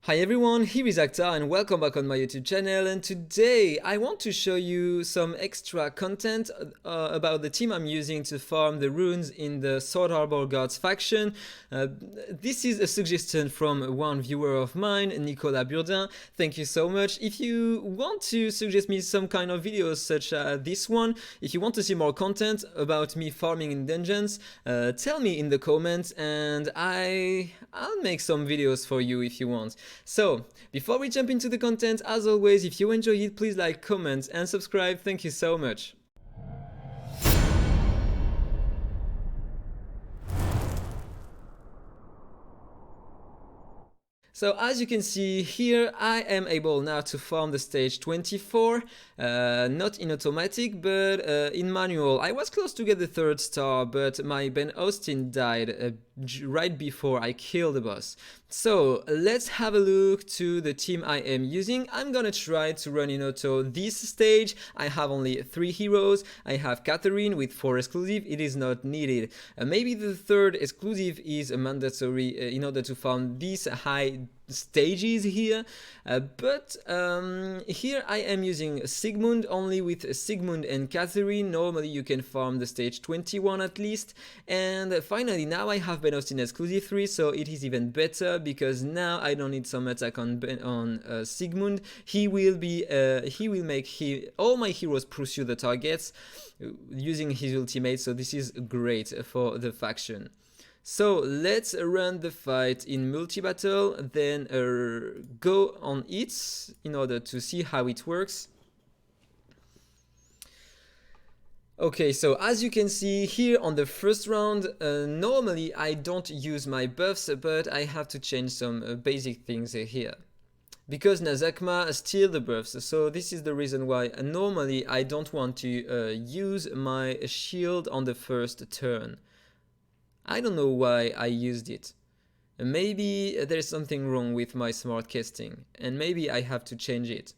Hi everyone, here is Acta and welcome back on my YouTube channel, and today I want to show you some extra content about the team I'm using to farm the runes in the Sword Harbor Gods faction. This is a suggestion from one viewer of mine, Nicolas Burdin. Thank you so much. If you want to suggest me some kind of videos such as this one, if you want to see more content about me farming in dungeons, tell me in the comments and I'll make some videos for you if you want. So, before we jump into the content, as always, if you enjoy it, please like, comment and subscribe. Thank you so much. So as you can see here, I am able now to farm the stage 24, not in automatic, but in manual. I was close to get the 3rd star, but my Ben Austin died right before I killed the boss. So let's have a look to the team I am using. I'm gonna try to run in auto this stage. I have only 3 heroes. I have Catherine with 4 exclusive. It is not needed. Maybe the 3rd exclusive is mandatory in order to farm these high stages here, but here I am using Sigmund only with Sigmund and Catherine. Normally you can farm the stage 21 at least, and finally now I have Ben Austin exclusive 3, so it is even better because now I don't need some attack on Sigmund. He will make all my heroes pursue the targets using his ultimate, so this is great for the faction. So let's run the fight in multi-battle, then go on it in order to see how it works. Okay, so as you can see here on the first round, normally I don't use my buffs, but I have to change some basic things here. Because Nazakma steals the buffs, so this is the reason why normally I don't want to use my shield on the first turn. I don't know why I used it. Maybe there's something wrong with my smart casting, and maybe I have to change it.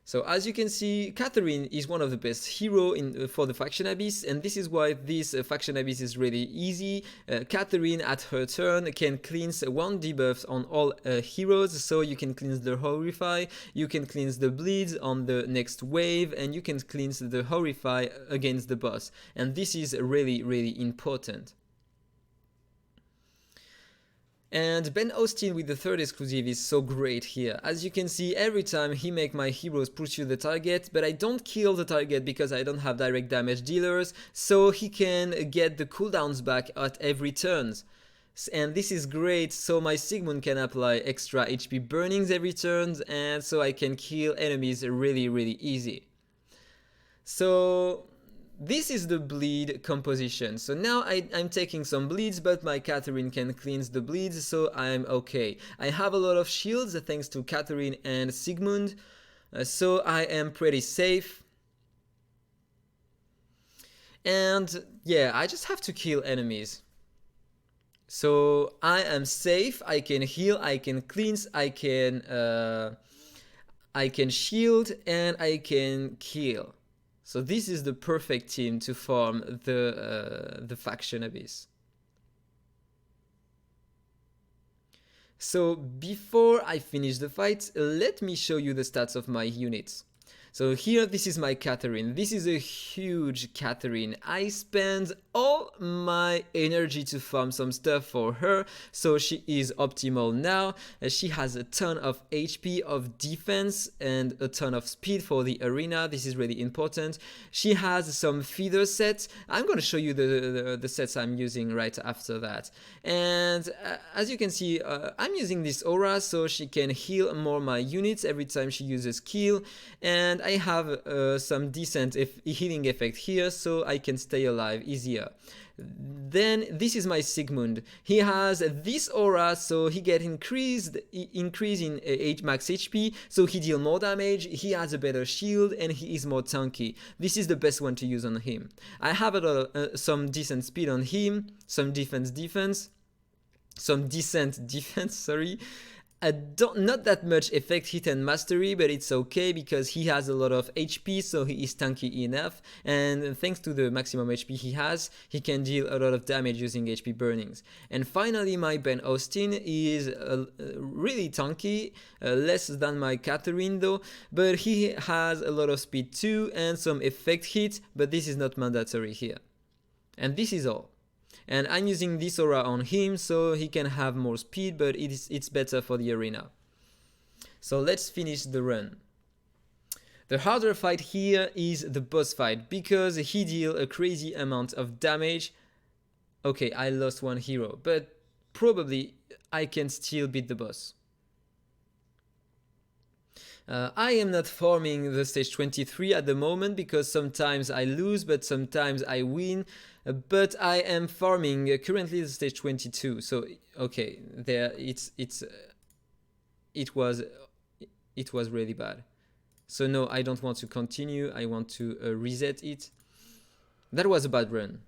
So as you can see, Catherine is one of the best heroes for the Faction Abyss, and this is why this Faction Abyss is really easy. Catherine at her turn can cleanse 1 debuff on all heroes, so you can cleanse the Horrify, you can cleanse the Bleeds on the next wave, and you can cleanse the Horrify against the boss. And this is really important. And Ben Austin with the 3rd exclusive is so great here. As you can see, every time he makes my heroes pursue the target, but I don't kill the target because I don't have direct damage dealers, so he can get the cooldowns back at every turn. And this is great, so my Sigmund can apply extra HP burnings every turn, and so I can kill enemies really easy. So this is the bleed composition. So now I'm taking some bleeds, but my Catherine can cleanse the bleeds, so I'm okay. I have a lot of shields thanks to Catherine and Sigmund, so I am pretty safe. And yeah, I just have to kill enemies. So I am safe, I can heal, I can cleanse, I can shield, and I can kill. So this is the perfect team to farm the Faction Abyss. So before I finish the fight, let me show you the stats of my units. So here, this is my Catherine. This is a huge Catherine. I spend all my energy to farm some stuff for her, so she is optimal now. She has a ton of HP, of defense, and a ton of speed for the arena. This is really important. She has some feeder sets. I'm going to show you the sets I'm using right after that. And as you can see, I'm using this aura so she can heal more my units every time she uses kill, and I have some decent healing effect here, so I can stay alive easier. Then this is my Sigmund. He has this aura, so he get increase in max HP, so he deal more damage, he has a better shield, and he is more tanky. This is the best one to use on him. I have some decent speed on him, some decent defense, sorry. not that much effect hit and mastery, but it's okay because he has a lot of HP, so he is tanky enough, and thanks to the maximum HP he has, he can deal a lot of damage using HP burnings. And finally, my Ben Austin is really tanky, less than my Catherine though, but he has a lot of speed too and some effect hit, but this is not mandatory here. And this is all. And I'm using this aura on him so he can have more speed, but it's better for the arena. So let's finish the run. The harder fight here is the boss fight because he deals a crazy amount of damage. Okay, I lost one hero, but probably I can still beat the boss. I am not farming the stage 23 at the moment because sometimes I lose, but sometimes I win. But I am farming currently the stage 22. So okay, there it was really bad. So no, I don't want to continue. I want to reset it. That was a bad run.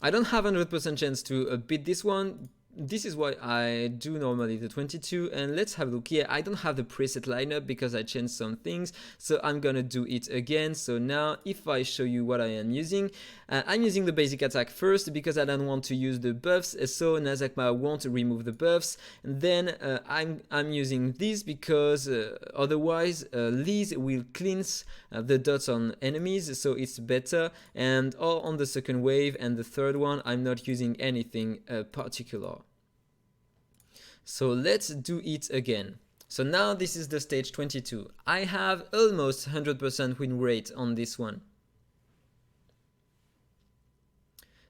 I don't have 100% chance to beat this one. This is why I do normally the 22, and let's have a look here. I don't have the preset lineup because I changed some things, so I'm gonna do it again. So now if I show you what I am using, I'm using the basic attack first because I don't want to use the buffs, so Nazakma won't remove the buffs. And then I'm using this because otherwise Liz will cleanse the dots on enemies, so it's better. And all on the second wave and the third one I'm not using anything particular. So let's do it again. So now this is the stage 22. I have almost 100% win rate on this one.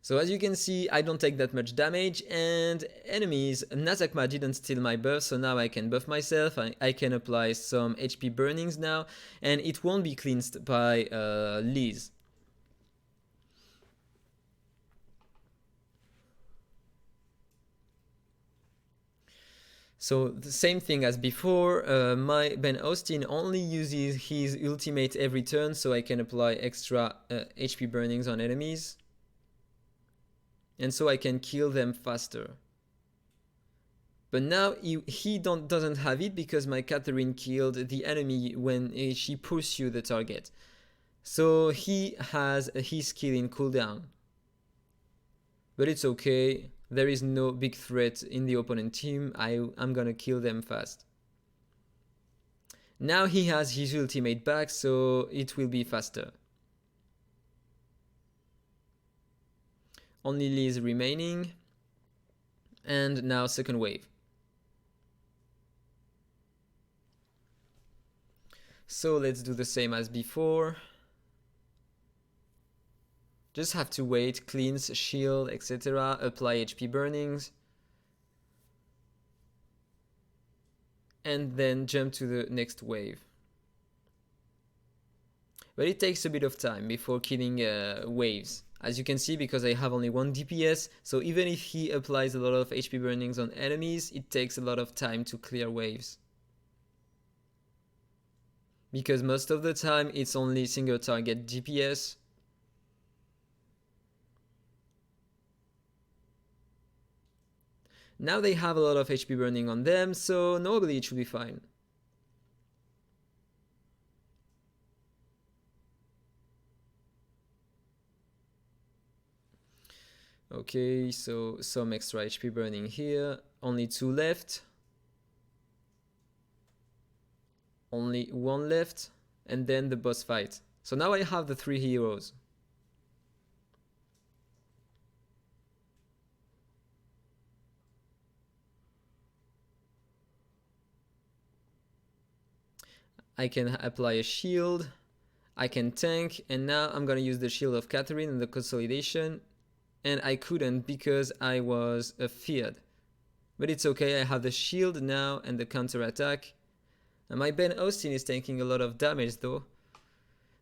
So as you can see, I don't take that much damage, and enemies, Nazakma didn't steal my buff, so now I can buff myself. I can apply some HP burnings now, and it won't be cleansed by Liz. So the same thing as before, my Ben Austin only uses his ultimate every turn, so I can apply extra HP burnings on enemies. And so I can kill them faster. But now he doesn't have it because my Catherine killed the enemy when she pursued the target. So he has his skill in cooldown. But it's okay. There is no big threat in the opponent team. I'm gonna kill them fast. Now he has his ultimate back, so it will be faster. Only Liz remaining. And now second wave. So let's do the same as before. Just have to wait, cleanse, shield, etc. Apply HP burnings. And then jump to the next wave. But it takes a bit of time before killing waves. As you can see, because I have only 1 DPS, so even if he applies a lot of HP burnings on enemies, it takes a lot of time to clear waves. Because most of the time it's only single target DPS. Now they have a lot of HP burning on them, so normally it should be fine. Okay, so some extra HP burning here. Only 2 left. Only 1 left. And then the boss fight. So now I have the 3 heroes. I can apply a shield, I can tank, and now I'm gonna use the shield of Catherine and the consolidation, and I couldn't because I was feared. But it's okay, I have the shield now and the counter attack. And my Ben Austin is taking a lot of damage though.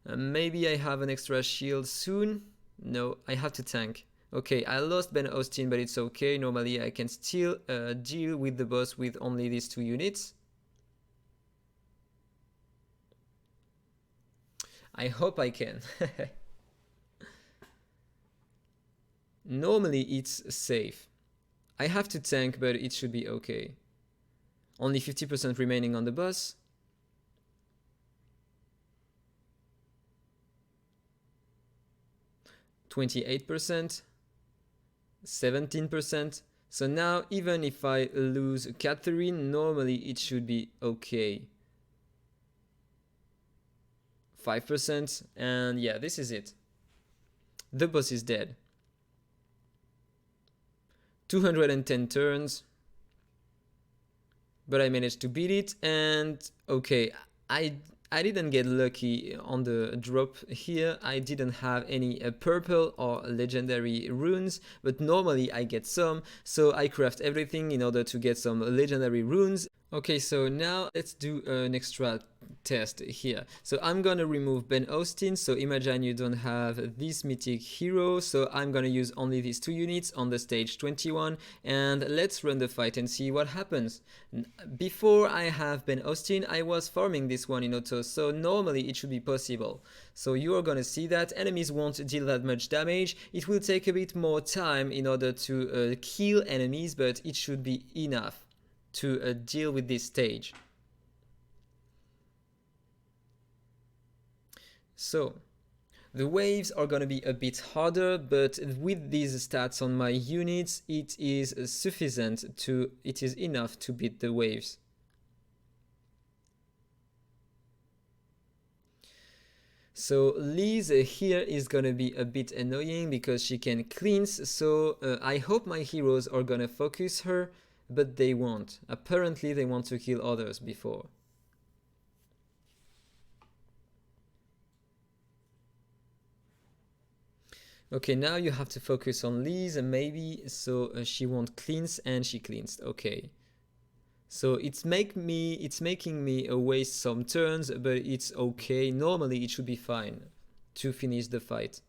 Maybe I have an extra shield soon? No, I have to tank. Okay, I lost Ben Austin, but it's okay, normally I can still deal with the boss with only these 2 units. I hope I can. Normally it's safe. I have to tank, but it should be okay. Only 50% remaining on the boss. %, 17%. So now even if I lose Catherine, normally it should be okay. 5%, and yeah, this is it. The boss is dead. 210 turns, but I managed to beat it, and okay, I didn't get lucky on the drop here. I didn't have any purple or legendary runes, but normally I get some, so I craft everything in order to get some legendary runes. Okay, so now let's do an extra test here. So I'm gonna remove Ben Austin, so imagine you don't have this mythic hero, so I'm gonna use only these 2 units on the stage 21, and let's run the fight and see what happens. Before I have Ben Austin, I was farming this one in auto, so normally it should be possible. So you are gonna see that enemies won't deal that much damage. It will take a bit more time in order to kill enemies, but it should be enough to deal with this stage. So the waves are gonna be a bit harder, but with these stats on my units, it is enough to beat the waves. So Liz here is gonna be a bit annoying because she can cleanse, so I hope my heroes are gonna focus her, but they won't. Apparently they want to kill others before. Okay, now you have to focus on Liz, maybe, so she won't cleanse, and she cleansed. Okay. So it's making me waste some turns, but it's okay. Normally it should be fine to finish the fight.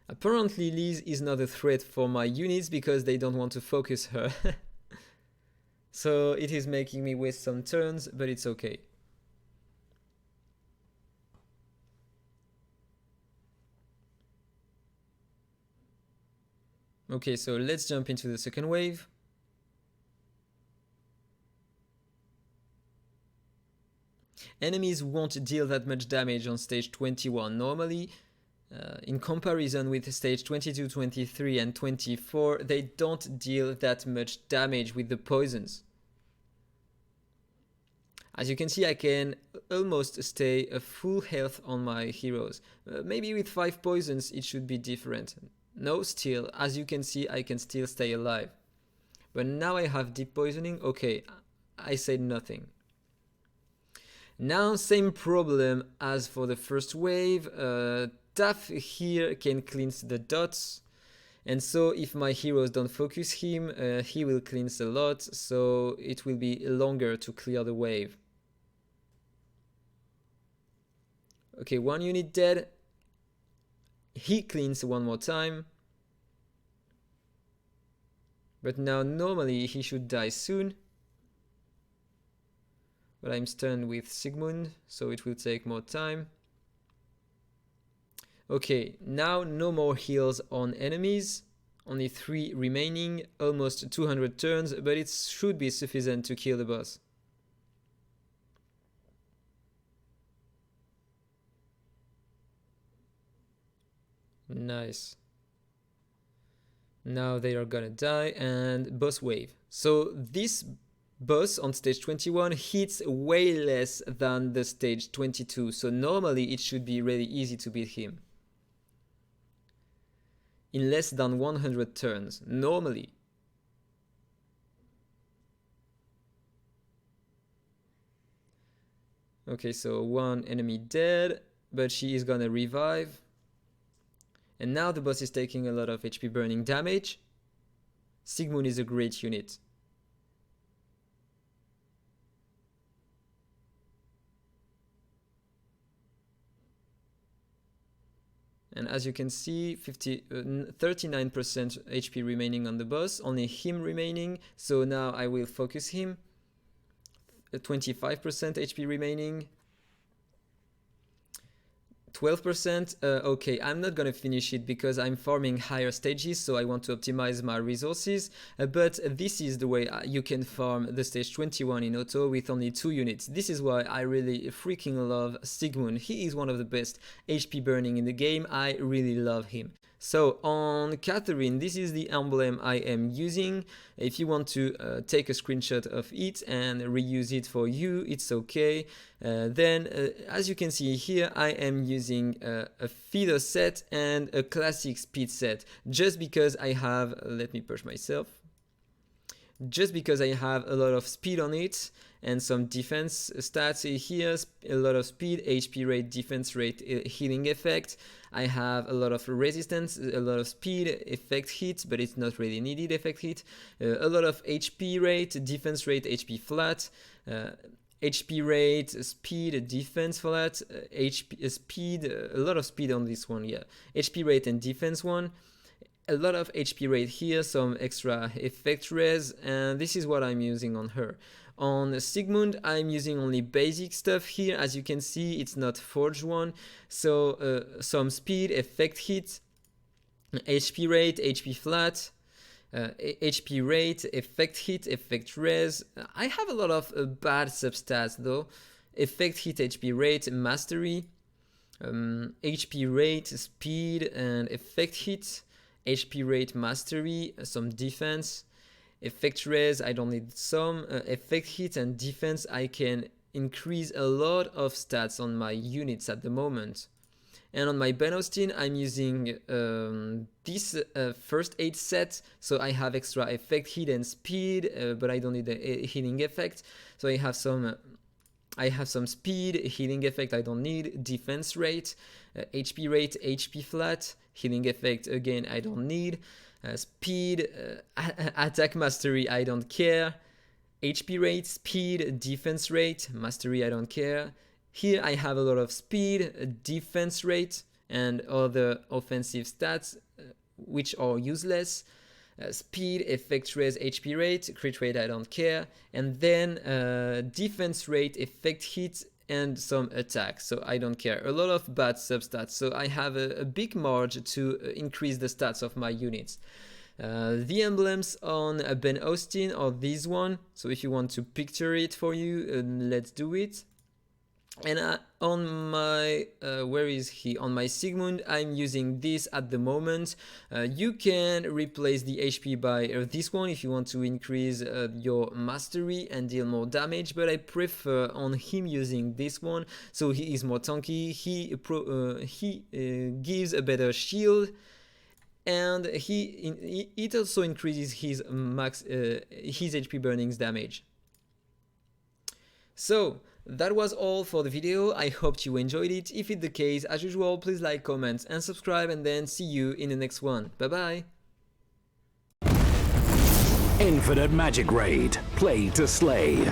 Apparently Liz is not a threat for my units because they don't want to focus her. So it is making me waste some turns, but it's okay. Okay, so let's jump into the second wave. Enemies won't deal that much damage on stage 21 normally. In comparison with stage 22, 23 and 24, they don't deal that much damage with the poisons. As you can see, I can almost stay a full health on my heroes. Maybe with 5 poisons it should be different. No, still, as you can see, I can still stay alive. But now I have deep poisoning. Okay, I said nothing. Now, same problem as for the first wave. Taff here can cleanse the dots, and so if my heroes don't focus him, he will cleanse a lot, so it will be longer to clear the wave. Okay, 1 unit dead. He cleans one more time, but now normally he should die soon, but I'm stunned with Sigmund, so it will take more time. Okay, now no more heals on enemies, only 3 remaining, almost 200 turns, but it should be sufficient to kill the boss. Nice. Now they are gonna die, and boss wave. So this boss on stage 21 hits way less than the stage 22, so normally it should be really easy to beat him. In less than 100 turns, normally. Okay, so 1 enemy dead, but she is gonna revive. And now the boss is taking a lot of HP burning damage. Sigmund is a great unit. And as you can see, 39% HP remaining on the boss, only him remaining, so now I will focus him. 25% HP remaining. 12%. Okay, I'm not gonna finish it because I'm farming higher stages, so I want to optimize my resources. But this is the way you can farm the stage 21 in auto with only 2 units. This is why I really freaking love Sigmund. He is one of the best HP burning in the game. I really love him. So on Catherine, this is the emblem I am using. If you want to take a screenshot of it and reuse it for you, it's okay. Then, as you can see here, I am using a feeder set and a classic speed set, just because I have, let me push myself, just because I have a lot of speed on it and some defense stats here, a lot of speed, HP rate, defense rate, healing effect. I have a lot of resistance, a lot of speed, effect hit, but it's not really needed, effect hit. A lot of HP rate, defense rate, HP flat. HP rate, speed, defense flat, HP speed, a lot of speed on this one, yeah. HP rate and defense one. A lot of HP rate here, some extra effect res, and this is what I'm using on her. On Sigmund, I'm using only basic stuff here. As you can see, it's not forged one. So some speed, effect hit, HP rate, HP flat, HP rate, effect hit, effect res. I have a lot of bad substats though. Effect hit, HP rate, mastery, HP rate, speed, and effect hit. HP rate, mastery, some defense, effect res, I don't need some, effect hit and defense, I can increase a lot of stats on my units at the moment. And on my Ben Austin, I'm using this first aid set, so I have extra effect hit and speed, but I don't need a healing effect, so I have some speed, healing effect I don't need, defense rate, HP rate, HP flat, healing effect again I don't need, speed, attack mastery I don't care, HP rate, speed, defense rate, mastery I don't care. Here I have a lot of speed, defense rate, and other offensive stats which are useless. Speed, effect res, HP rate, crit rate I don't care, and then defense rate, effect hit, and some attack, so I don't care. A lot of bad substats, so I have a big margin to increase the stats of my units. The emblems on Ben Austin are this one, so if you want to picture it for you, let's do it. And on my, where is he? On my Sigmund, I'm using this at the moment. You can replace the HP by this one if you want to increase your mastery and deal more damage, but I prefer on him using this one. So he is more tanky, he gives a better shield, and it also increases his max, his HP burnings damage. So that was all for the video. I hope you enjoyed it. If it's the case, as usual, please like, comment and subscribe, and then see you in the next one. Bye bye. Infinite Magicraid. Play to slay.